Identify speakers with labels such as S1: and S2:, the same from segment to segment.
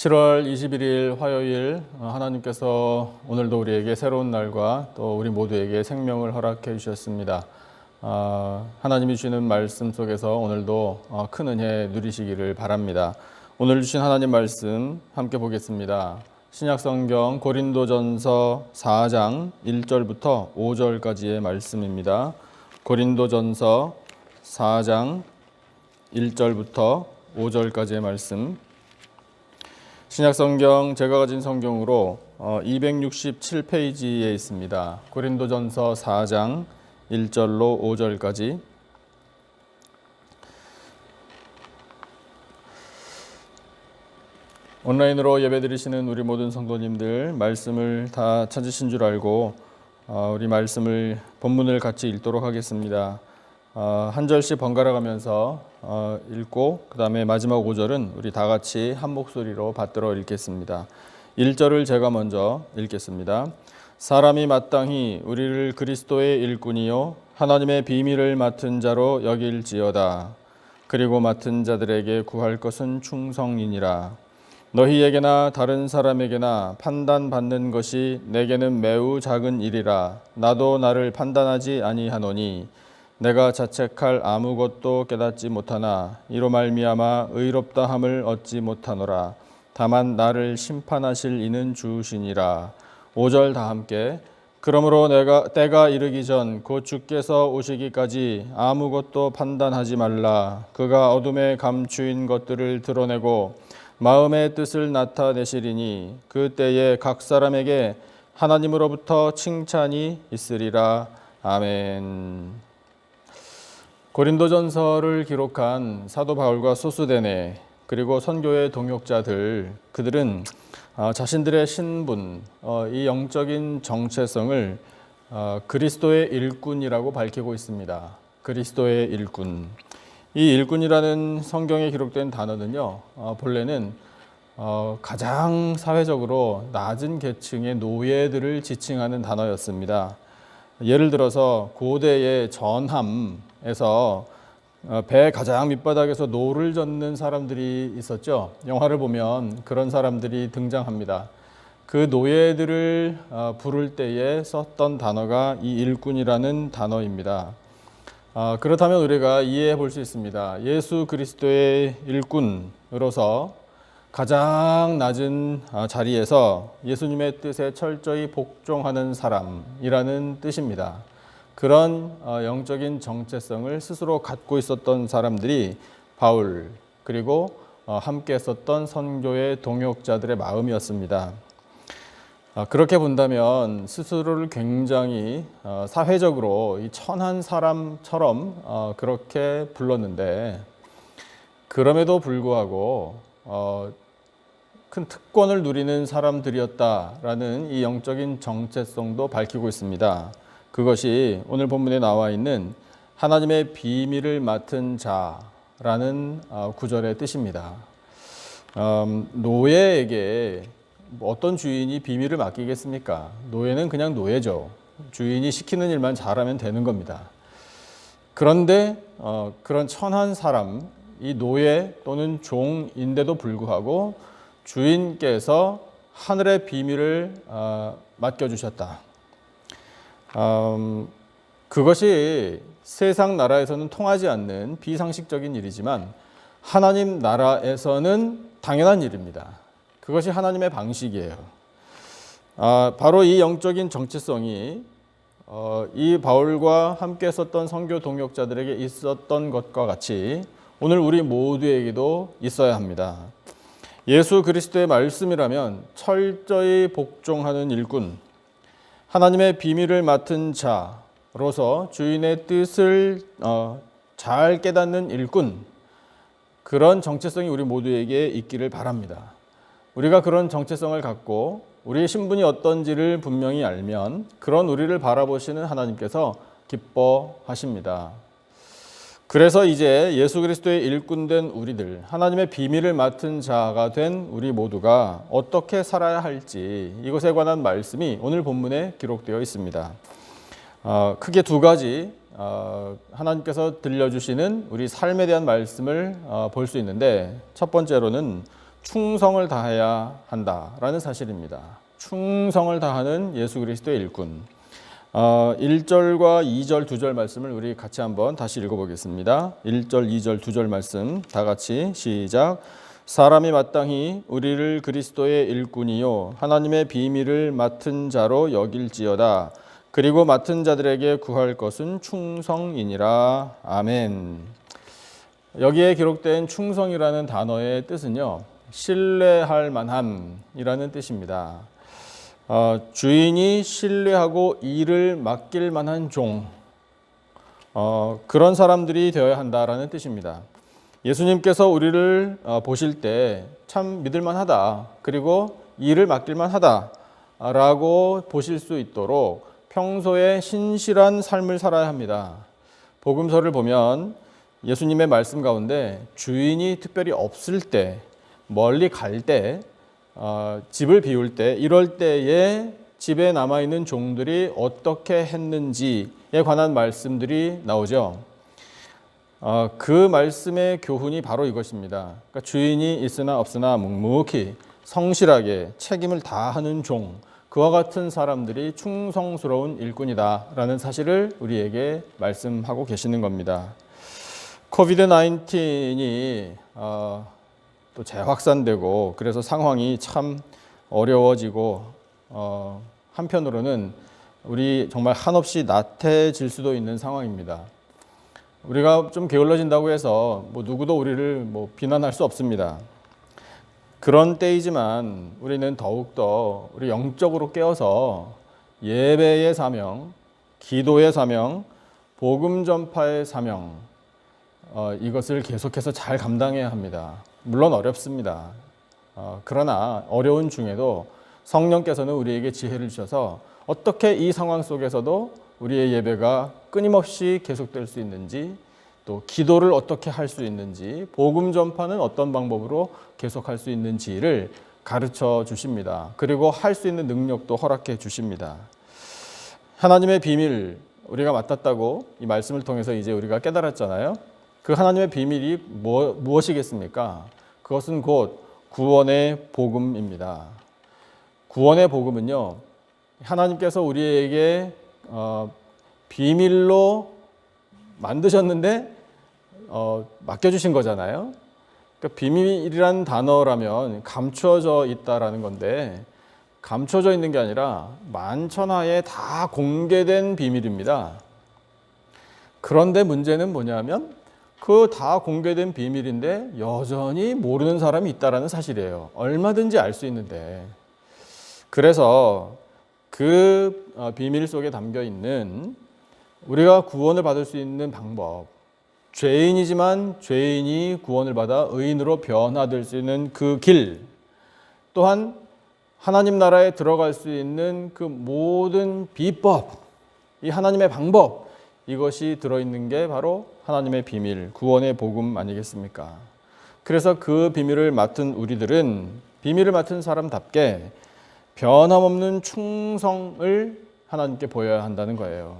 S1: (7월 21일) 화요일, 하나님께서 오늘도 우리에게 새로운 날과 또 우리 모두에게 생명을 허락해 주셨습니다. 하나님이 주시는 말씀 속에서 오늘도 큰 은혜 누리시기를 바랍니다. 오늘 주신 하나님 말씀 함께 보겠습니다. 신약성경 고린도전서 4장 1절부터 5절까지의 말씀입니다. 고린도전서 4장 1절부터 5절까지의 말씀. 신약성경 제가 가진 성경으로 267페이지에 있습니다. 고린도전서 4장 1절로 5절까지. 온라인으로 예배드리시는 우리 모든 성도님들 말씀을 다 찾으신 줄 알고 우리 말씀을 본문을 같이 읽도록 하겠습니다. 한 절씩 번갈아 가면서 읽고 그 다음에 마지막 5절은 우리 다 같이 한 목소리로 받들어 읽겠습니다. 1절을 제가 먼저 읽겠습니다. 사람이 마땅히 우리를 그리스도의 일꾼이요 하나님의 비밀을 맡은 자로 여길지어다. 그리고 맡은 자들에게 구할 것은 충성이니라. 너희에게나 다른 사람에게나 판단받는 것이 내게는 매우 작은 일이라. 나도 나를 판단하지 아니하노니 내가 자책할 아무것도 깨닫지 못하나 이로 말미암아 의롭다함을 얻지 못하노라. 다만 나를 심판하실 이는 주시니라. 5절 다 함께. 그러므로 내가 때가 이르기 전 곧 주께서 오시기까지 아무것도 판단하지 말라. 그가 어둠에 감추인 것들을 드러내고 마음의 뜻을 나타내시리니 그때에 각 사람에게 하나님으로부터 칭찬이 있으리라. 아멘. 고린도전서를 기록한 사도 바울과 소수대네 그리고 선교의 동역자들, 그들은 자신들의 신분, 이 영적인 정체성을 그리스도의 일꾼이라고 밝히고 있습니다. 그리스도의 일꾼. 이 일꾼이라는 성경에 기록된 단어는요, 본래는 가장 사회적으로 낮은 계층의 노예들을 지칭하는 단어였습니다. 예를 들어서 고대의 전함에서 배 가장 밑바닥에서 노를 젓는 사람들이 있었죠. 영화를 보면 그런 사람들이 등장합니다. 그 노예들을 부를 때에 썼던 단어가 이 일꾼이라는 단어입니다. 그렇다면 우리가 이해해 볼 수 있습니다. 예수 그리스도의 일꾼으로서 가장 낮은 자리에서 예수님의 뜻에 철저히 복종하는 사람이라는 뜻입니다. 그런 영적인 정체성을 스스로 갖고 있었던 사람들이 바울 그리고 함께 했었던 선교의 동역자들의 마음이었습니다. 그렇게 본다면 스스로를 굉장히 사회적으로 이 천한 사람처럼 그렇게 불렀는데, 그럼에도 불구하고 큰 특권을 누리는 사람들이었다라는 이 영적인 정체성도 밝히고 있습니다. 그것이 오늘 본문에 나와 있는 하나님의 비밀을 맡은 자라는 구절의 뜻입니다. 노예에게 어떤 주인이 비밀을 맡기겠습니까? 노예는 그냥 노예죠. 주인이 시키는 일만 잘하면 되는 겁니다. 그런데 그런 천한 사람, 이 노예 또는 종인데도 불구하고 주인께서 하늘의 비밀을 맡겨주셨다. 그것이 세상 나라에서는 통하지 않는 비상식적인 일이지만 하나님 나라에서는 당연한 일입니다. 그것이 하나님의 방식이에요. 바로 이 영적인 정체성이 이 바울과 함께 썼던 선교 동역자들에게 있었던 것과 같이 오늘 우리 모두에게도 있어야 합니다. 예수 그리스도의 말씀이라면 철저히 복종하는 일꾼, 하나님의 비밀을 맡은 자로서 주인의 뜻을 잘 깨닫는 일꾼, 그런 정체성이 우리 모두에게 있기를 바랍니다. 우리가 그런 정체성을 갖고 우리의 신분이 어떤지를 분명히 알면 그런 우리를 바라보시는 하나님께서 기뻐하십니다. 그래서 이제 예수 그리스도의 일꾼된 우리들, 하나님의 비밀을 맡은 자가 된 우리 모두가 어떻게 살아야 할지 이것에 관한 말씀이 오늘 본문에 기록되어 있습니다. 크게 두 가지 하나님께서 들려주시는 우리 삶에 대한 말씀을 볼 수 있는데, 첫 번째로는 충성을 다해야 한다라는 사실입니다. 충성을 다하는 예수 그리스도의 일꾼. 1절과 2절, 2절 말씀을 우리 같이 한번 다시 읽어보겠습니다. 1절, 2절, 2절 말씀 다 같이 시작. 사람이 마땅히 우리를 그리스도의 일꾼이요 하나님의 비밀을 맡은 자로 여길지어다. 그리고 맡은 자들에게 구할 것은 충성이니라. 아멘. 여기에 기록된 충성이라는 단어의 뜻은요, 신뢰할 만함이라는 뜻입니다. 주인이 신뢰하고 일을 맡길 만한 종, 그런 사람들이 되어야 한다라는 뜻입니다. 예수님께서 우리를 보실 때 참 믿을만하다, 그리고 일을 맡길만하다라고 보실 수 있도록 평소에 신실한 삶을 살아야 합니다. 복음서를 보면 예수님의 말씀 가운데 주인이 특별히 없을 때, 멀리 갈 때, 집을 비울 때, 이럴 때에 집에 남아있는 종들이 어떻게 했는지에 관한 말씀들이 나오죠. 그 말씀의 교훈이 바로 이것입니다. 그러니까 주인이 있으나 없으나 묵묵히 성실하게 책임을 다하는 종, 그와 같은 사람들이 충성스러운 일꾼이다라는 사실을 우리에게 말씀하고 계시는 겁니다. 코비드-19이 또 재확산되고 그래서 상황이 참 어려워지고 한편으로는 우리 정말 한없이 나태해질 수도 있는 상황입니다. 우리가 좀 게을러진다고 해서 누구도 우리를 비난할 수 없습니다. 그런 때이지만 우리는 더욱더 우리 영적으로 깨어서 예배의 사명, 기도의 사명, 복음 전파의 사명, 이것을 계속해서 잘 감당해야 합니다. 물론 어렵습니다. 그러나 어려운 중에도 성령께서는 우리에게 지혜를 주셔서 어떻게 이 상황 속에서도 우리의 예배가 끊임없이 계속될 수 있는지, 또 기도를 어떻게 할 수 있는지, 복음 전파는 어떤 방법으로 계속할 수 있는지를 가르쳐 주십니다. 그리고 할 수 있는 능력도 허락해 주십니다. 하나님의 비밀 우리가 맡았다고 이 말씀을 통해서 이제 우리가 깨달았잖아요. 그 하나님의 비밀이 무엇이겠습니까? 그것은 곧 구원의 복음입니다. 구원의 복음은요, 하나님께서 우리에게 비밀로 만드셨는데 맡겨주신 거잖아요. 그러니까 비밀이란 단어라면 감춰져 있다라는 건데, 감춰져 있는 게 아니라 만천하에 다 공개된 비밀입니다. 그런데 문제는 뭐냐면 그 다 공개된 비밀인데 여전히 모르는 사람이 있다라는 사실이에요. 얼마든지 알 수 있는데. 그래서 그 비밀 속에 담겨 있는 우리가 구원을 받을 수 있는 방법, 죄인이지만 죄인이 구원을 받아 의인으로 변화될 수 있는 그 길, 또한 하나님 나라에 들어갈 수 있는 그 모든 비법, 이 하나님의 방법, 이것이 들어있는 게 바로 하나님의 비밀, 구원의 복음 아니겠습니까? 그래서 그 비밀을 맡은 우리들은 비밀을 맡은 사람답게 변함없는 충성을 하나님께 보여야 한다는 거예요.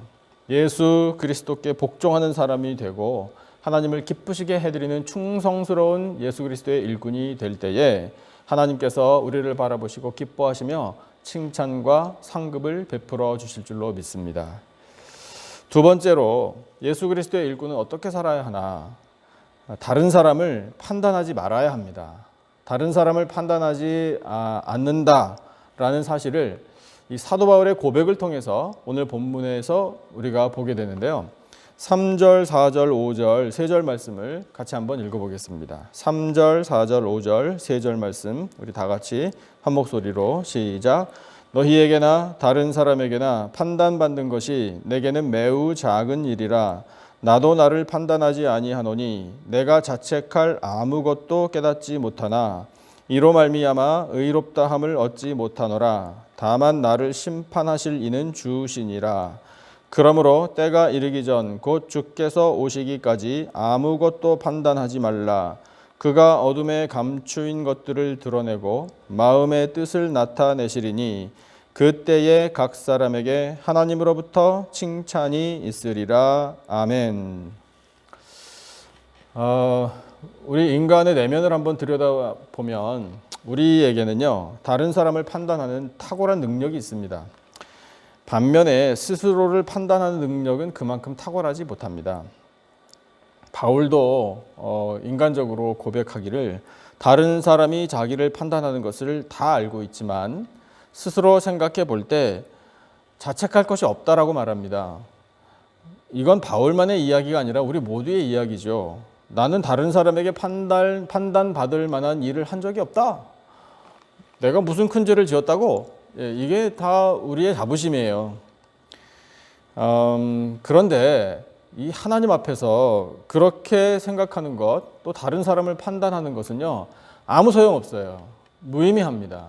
S1: 예수 그리스도께 복종하는 사람이 되고 하나님을 기쁘시게 해드리는 충성스러운 예수 그리스도의 일꾼이 될 때에 하나님께서 우리를 바라보시고 기뻐하시며 칭찬과 상급을 베풀어 주실 줄로 믿습니다. 두 번째로 예수 그리스도의 일꾼은 어떻게 살아야 하나? 다른 사람을 판단하지 말아야 합니다. 다른 사람을 판단하지 않는다라는 사실을 이 사도 바울의 고백을 통해서 오늘 본문에서 우리가 보게 되는데요. 3절, 4절, 5절, 3절 말씀을 같이 한번 읽어보겠습니다. 3절, 4절, 5절, 3절 말씀 우리 다 같이 한 목소리로 시작. 너희에게나 다른 사람에게나 판단받는 것이 내게는 매우 작은 일이라. 나도 나를 판단하지 아니하노니 내가 자책할 아무것도 깨닫지 못하나 이로 말미암아 의롭다함을 얻지 못하노라. 다만 나를 심판하실 이는 주시니라. 그러므로 때가 이르기 전 곧 주께서 오시기까지 아무것도 판단하지 말라. 그가 어둠에 감추인 것들을 드러내고 마음의 뜻을 나타내시리니 그때에 각 사람에게 하나님으로부터 칭찬이 있으리라. 아멘. 우리 인간의 내면을 한번 들여다보면 우리에게는요, 다른 사람을 판단하는 탁월한 능력이 있습니다. 반면에 스스로를 판단하는 능력은 그만큼 탁월하지 못합니다. 바울도 인간적으로 고백하기를 다른 사람이 자기를 판단하는 것을 다 알고 있지만 스스로 생각해 볼 때 자책할 것이 없다라고 말합니다. 이건 바울만의 이야기가 아니라 우리 모두의 이야기죠. 나는 다른 사람에게 판단받을 만한 일을 한 적이 없다. 내가 무슨 큰 죄를 지었다고? 이게 다 우리의 자부심이에요. 그런데 이 하나님 앞에서 그렇게 생각하는 것, 또 다른 사람을 판단하는 것은요, 아무 소용없어요. 무의미합니다.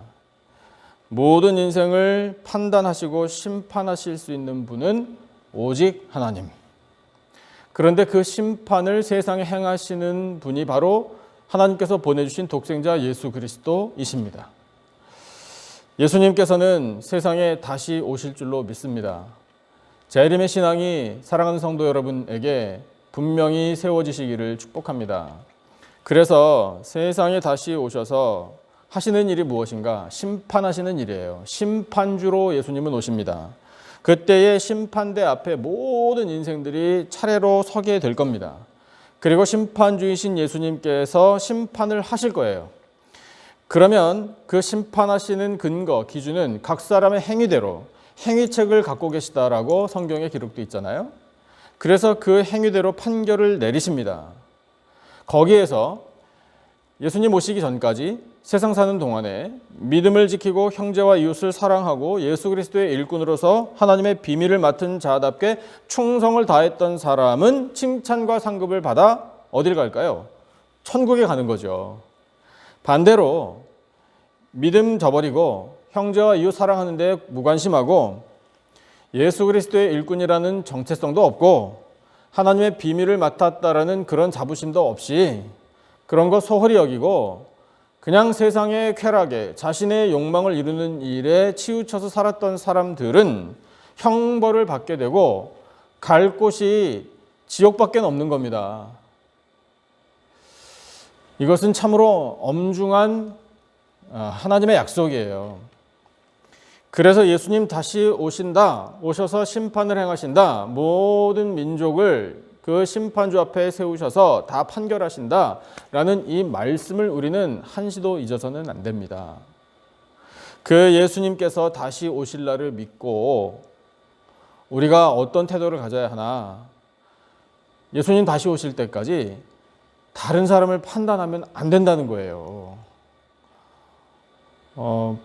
S1: 모든 인생을 판단하시고 심판하실 수 있는 분은 오직 하나님. 그런데 그 심판을 세상에 행하시는 분이 바로 하나님께서 보내주신 독생자 예수 그리스도이십니다. 예수님께서는 세상에 다시 오실 줄로 믿습니다. 재림의 신앙이 사랑하는 성도 여러분에게 분명히 세워지시기를 축복합니다. 그래서 세상에 다시 오셔서 하시는 일이 무엇인가? 심판하시는 일이에요. 심판주로 예수님은 오십니다. 그때의 심판대 앞에 모든 인생들이 차례로 서게 될 겁니다. 그리고 심판주이신 예수님께서 심판을 하실 거예요. 그러면 그 심판하시는 근거, 기준은 각 사람의 행위대로 행위책을 갖고 계시다라고 성경에 기록되어 있잖아요. 그래서 그 행위대로 판결을 내리십니다. 거기에서 예수님 오시기 전까지 세상 사는 동안에 믿음을 지키고 형제와 이웃을 사랑하고 예수 그리스도의 일꾼으로서 하나님의 비밀을 맡은 자답게 충성을 다했던 사람은 칭찬과 상급을 받아 어딜 갈까요? 천국에 가는 거죠. 반대로 믿음 저버리고 형제와 이웃 사랑하는 데 무관심하고 예수 그리스도의 일꾼이라는 정체성도 없고 하나님의 비밀을 맡았다라는 그런 자부심도 없이 그런 거 소홀히 여기고 그냥 세상의 쾌락에 자신의 욕망을 이루는 일에 치우쳐서 살았던 사람들은 형벌을 받게 되고 갈 곳이 지옥밖에 없는 겁니다. 이것은 참으로 엄중한 하나님의 약속이에요. 그래서 예수님 다시 오셔서 심판을 행하신다. 모든 민족을 그 심판주 앞에 세우셔서 다 판결하신다. 라는 이 말씀을 우리는 한시도 잊어서는 안 됩니다. 그 예수님께서 다시 오실 날을 믿고 우리가 어떤 태도를 가져야 하나? 예수님 다시 오실 때까지 다른 사람을 판단하면 안 된다는 거예요. 그럼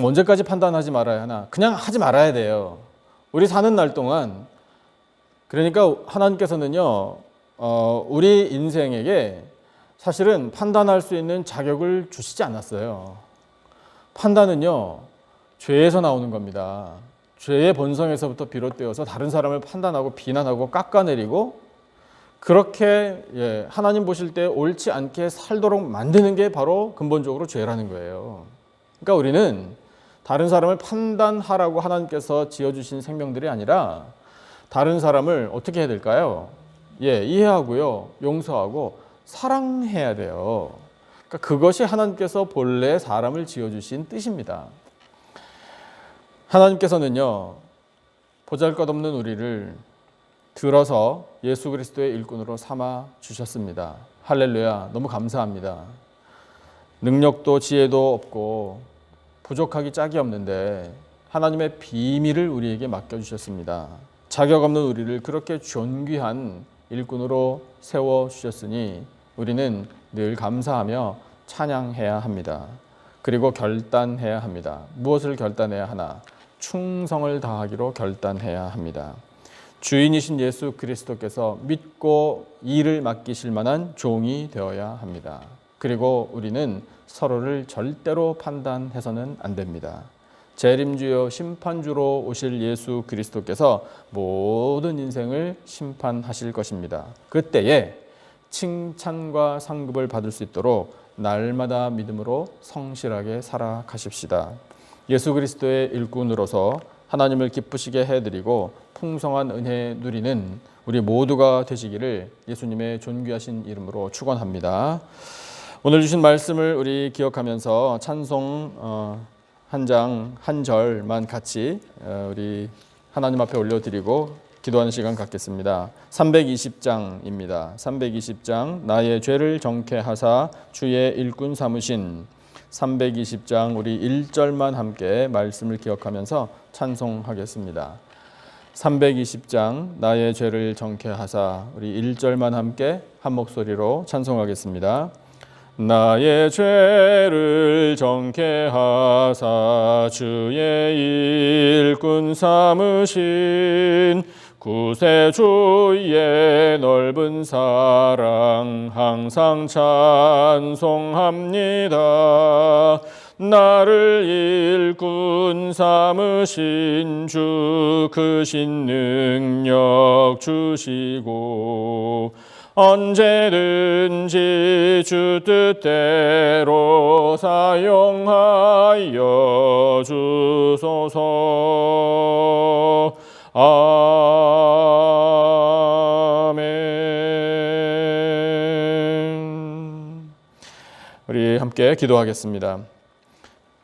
S1: 언제까지 판단하지 말아야 하나? 그냥 하지 말아야 돼요. 우리 사는 날 동안. 그러니까 하나님께서는요, 우리 인생에게 사실은 판단할 수 있는 자격을 주시지 않았어요. 판단은요, 죄에서 나오는 겁니다. 죄의 본성에서부터 비롯되어서 다른 사람을 판단하고 비난하고 깎아내리고 그렇게 하나님 보실 때 옳지 않게 살도록 만드는 게 바로 근본적으로 죄라는 거예요. 그러니까 우리는 다른 사람을 판단하라고 하나님께서 지어주신 생명들이 아니라 다른 사람을 어떻게 해야 될까요? 이해하고요, 용서하고 사랑해야 돼요. 그러니까 그것이 하나님께서 본래 사람을 지어주신 뜻입니다. 하나님께서는요, 보잘것없는 우리를 들어서 예수 그리스도의 일꾼으로 삼아 주셨습니다. 할렐루야, 너무 감사합니다. 능력도 지혜도 없고 부족하기 짝이 없는데 하나님의 비밀을 우리에게 맡겨주셨습니다. 자격 없는 우리를 그렇게 존귀한 일꾼으로 세워주셨으니 우리는 늘 감사하며 찬양해야 합니다. 그리고 결단해야 합니다. 무엇을 결단해야 하나? 충성을 다하기로 결단해야 합니다. 주인이신 예수 그리스도께서 믿고 일을 맡기실 만한 종이 되어야 합니다. 그리고 우리는 서로를 절대로 판단해서는 안 됩니다. 재림주요 심판주로 오실 예수 그리스도께서 모든 인생을 심판하실 것입니다. 그때에 칭찬과 상급을 받을 수 있도록 날마다 믿음으로 성실하게 살아가십시다. 예수 그리스도의 일꾼으로서 하나님을 기쁘시게 해드리고 풍성한 은혜 누리는 우리 모두가 되시기를 예수님의 존귀하신 이름으로 축원합니다. 오늘 주신 말씀을 우리 기억하면서 찬송 한 절만 같이 우리 하나님 앞에 올려드리고 기도하는 시간 갖겠습니다. 320장입니다. 320장 나의 죄를 정케하사 주의 일꾼 삼으신 320장 우리 1절만 함께 말씀을 기억하면서 찬송하겠습니다. 320장 나의 죄를 정케하사 우리 1절만 함께 한 목소리로 찬송하겠습니다. 나의 죄를 정케하사 주의 일꾼 삼으신 구세주의 넓은 사랑 항상 찬송합니다. 나를 일꾼 삼으신 주 크신 능력 주시고 언제든지 주 뜻대로 사용하여 주소서. 아멘. 우리 함께 기도하겠습니다.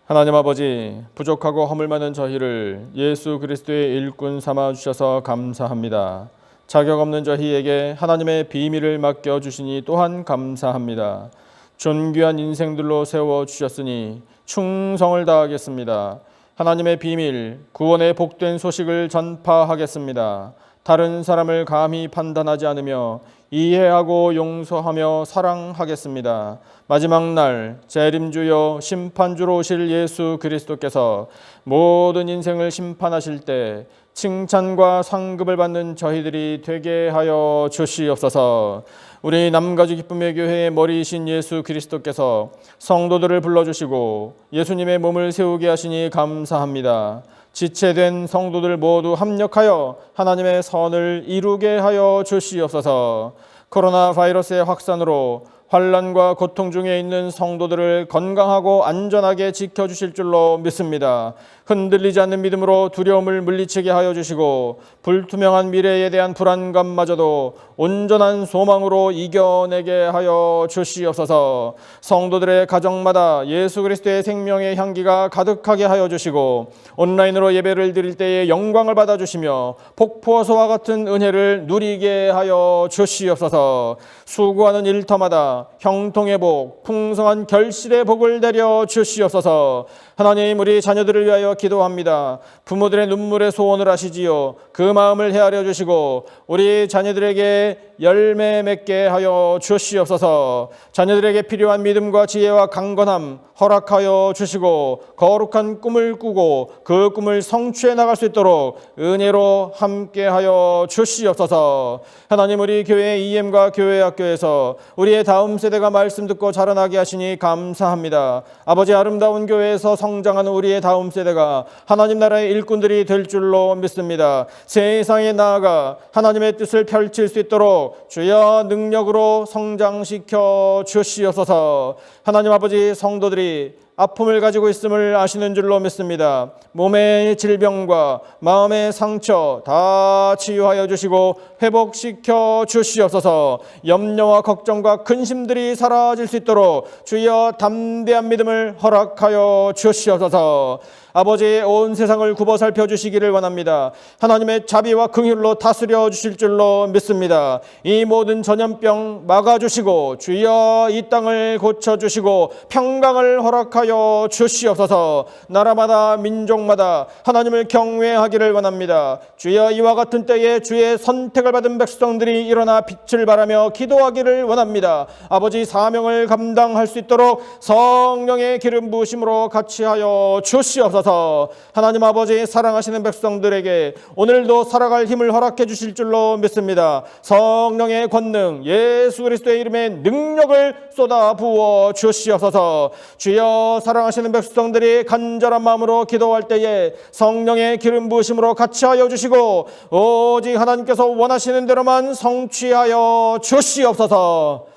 S1: 하나님 아버지, 부족하고 허물 많은 저희를 예수 그리스도의 일꾼 삼아 주셔서 감사합니다. 자격 없는 저희에게 하나님의 비밀을 맡겨주시니 또한 감사합니다. 존귀한 인생들로 세워주셨으니 충성을 다하겠습니다. 하나님의 비밀, 구원의 복된 소식을 전파하겠습니다. 다른 사람을 감히 판단하지 않으며 이해하고 용서하며 사랑하겠습니다. 마지막 날 재림주요 심판주로 오실 예수 그리스도께서 모든 인생을 심판하실 때 칭찬과 상급을 받는 저희들이 되게 하여 주시옵소서. 우리 남가주 기쁨의 교회의 머리이신 예수 그리스도께서 성도들을 불러주시고 예수님의 몸을 세우게 하시니 감사합니다. 지체된 성도들 모두 합력하여 하나님의 선을 이루게 하여 주시옵소서. 코로나 바이러스의 확산으로 환난과 고통 중에 있는 성도들을 건강하고 안전하게 지켜주실 줄로 믿습니다. 흔들리지 않는 믿음으로 두려움을 물리치게 하여 주시고 불투명한 미래에 대한 불안감마저도 온전한 소망으로 이겨내게 하여 주시옵소서. 성도들의 가정마다 예수 그리스도의 생명의 향기가 가득하게 하여 주시고 온라인으로 예배를 드릴 때에 영광을 받아주시며 폭포수와 같은 은혜를 누리게 하여 주시옵소서. 수고하는 일터마다 형통의 복, 풍성한 결실의 복을 내려 주시옵소서. 하나님, 우리 자녀들을 위하여 기도합니다. 부모들의 눈물의 소원을 하시지요. 그 마음을 헤아려 주시고 우리 자녀들에게 열매 맺게 하여 주시옵소서. 자녀들에게 필요한 믿음과 지혜와 강건함 허락하여 주시고 거룩한 꿈을 꾸고 그 꿈을 성취해 나갈 수 있도록 은혜로 함께하여 주시옵소서. 하나님, 우리 교회 EM과 교회 학교에서 우리의 다음 세대가 말씀 듣고 자라나게 하시니 감사합니다. 아버지, 아름다운 교회에서 성장하는 우리의 다음 세대가 하나님 나라의 일꾼들이 될 줄로 믿습니다. 세상에 나아가 하나님의 뜻을 펼칠 수 있도록 주여 능력으로 성장시켜 주시옵소서. 하나님 아버지, 성도들이 아픔을 가지고 있음을 아시는 줄로 믿습니다. 몸의 질병과 마음의 상처 다 치유하여 주시고 회복시켜 주시옵소서. 염려와 걱정과 근심들이 사라질 수 있도록 주여 담대한 믿음을 허락하여 주시옵소서. 아버지, 온 세상을 굽어 살펴주시기를 원합니다. 하나님의 자비와 긍휼로 다스려 주실 줄로 믿습니다. 이 모든 전염병 막아주시고 주여 이 땅을 고쳐주시고 평강을 허락하여 주시옵소서. 나라마다 민족마다 하나님을 경외하기를 원합니다. 주여 이와 같은 때에 주의 선택을 받은 백성들이 일어나 빛을 발하며 기도하기를 원합니다. 아버지, 사명을 감당할 수 있도록 성령의 기름 부으심으로 같이 하여 주시옵소서. 주시옵소서. 하나님 아버지, 사랑하시는 백성들에게 오늘도 살아갈 힘을 허락해 주실 줄로 믿습니다. 성령의 권능, 예수 그리스도의 이름에 능력을 쏟아 부어 주시옵소서. 주여, 사랑하시는 백성들이 간절한 마음으로 기도할 때에 성령의 기름 부으심으로 같이 하여 주시고 오직 하나님께서 원하시는 대로만 성취하여 주시옵소서.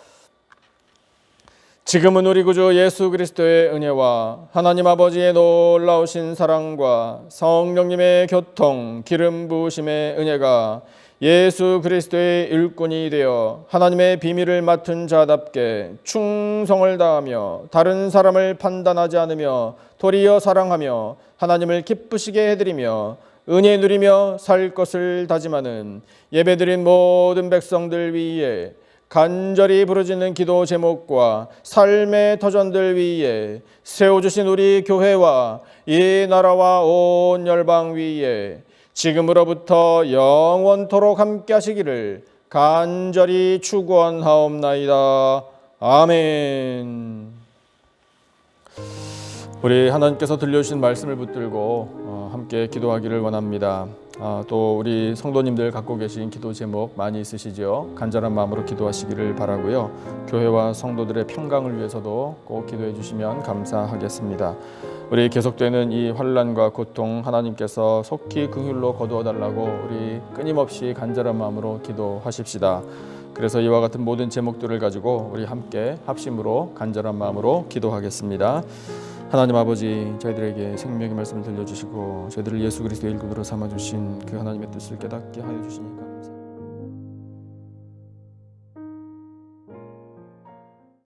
S1: 지금은 우리 구주 예수 그리스도의 은혜와 하나님 아버지의 놀라우신 사랑과 성령님의 교통, 기름 부으심의 은혜가 예수 그리스도의 일꾼이 되어 하나님의 비밀을 맡은 자답게 충성을 다하며 다른 사람을 판단하지 않으며 도리어 사랑하며 하나님을 기쁘시게 해드리며 은혜 누리며 살 것을 다짐하는 예배드린 모든 백성들 위에 간절히 부르짖는 기도 제목과 삶의 터전들 위에 세워주신 우리 교회와 이 나라와 온 열방 위에 지금으로부터 영원토록 함께 하시기를 간절히 축원하옵나이다. 아멘. 우리 하나님께서 들려주신 말씀을 붙들고 함께 기도하기를 원합니다. 또 우리 성도님들 갖고 계신 기도 제목 많이 있으시죠? 간절한 마음으로 기도하시기를 바라고요. 교회와 성도들의 평강을 위해서도 꼭 기도해 주시면 감사하겠습니다. 우리 계속되는 이 환난과 고통 하나님께서 속히 긍휼로 거두어 달라고 우리 끊임없이 간절한 마음으로 기도하십시다. 그래서 이와 같은 모든 제목들을 가지고 우리 함께 합심으로 간절한 마음으로 기도하겠습니다. 하나님 아버지, 저희들에게 생명의 말씀을 들려주시고 저희들을 예수 그리스도의 일꾼으로 삼아주신 그 하나님의 뜻을 깨닫게 하여 주시니까